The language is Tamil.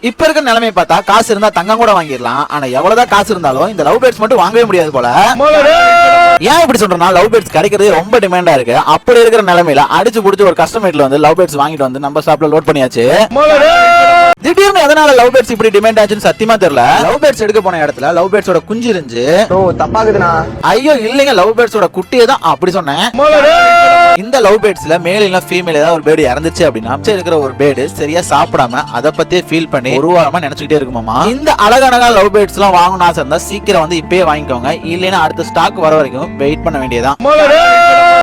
இப்ப இருக்க நிலைமை பார்த்தா காசு இருந்தா தங்கம் கூட வாங்கிடலாம். ஆனா எவ்வளவுதான் காசு இருந்தாலும் இந்த லவ் பேர்ட்ஸ் மட்டும் வாங்கவே முடியாது போல. ஏன் இப்படி சொல்றேன்னா லவ் பேர்ட்ஸ் கிடைக்கிறது ரொம்ப டிமாண்டா இருக்கு. அப்படி இருக்கிற நிலைமையில அடிச்சு புடிச்சு ஒரு கஸ்டமர்ல வந்து லவ் பேர்ட்ஸ் வாங்கிட்டு வந்து நம்ம ஷாப்ல லோட் பண்ணியாச்சு. திடீர்னு எதனால லவ் பேர்ட்ஸ் இப்படி டிமாண்ட் ஆச்சுன்னு சத்தியமா தெரியல. லவ் பேர்ட்ஸ் எடுக்க போன இடத்துல லவ் பேர்ட்ஸோட குஞ்சு இருந்துச்சு. தப்பாக்குதுண்ணா. ஐயோ இல்லைங்க, லவ் பேர்ட்ஸோட குட்டியே தான் அப்படி சொன்னேன். இந்த லவ் பேர்ட்ஸ்ல மேல் இல்ல ஃபீமேல் ஏதாவது ஒரு பேர்டு இறந்துச்சு அப்படின்னா இருக்கிற ஒரு பேர்டு சரியா சாப்பிடாம அதை பத்தியே ஃபீல் பண்ணி ஒரு வாரமா நினைச்சுக்கிட்டே இருக்குமாமா. இந்த அழகான லவ் பேர்ட்ஸ் எல்லாம் வாங்கணும் ஆசை இருந்தா சீக்கிரம் வந்து இப்பயே வாங்கிக்கோங்க. இல்லைன்னா அடுத்த ஸ்டாக் வர வரைக்கும் வெயிட் பண்ண வேண்டியதான்.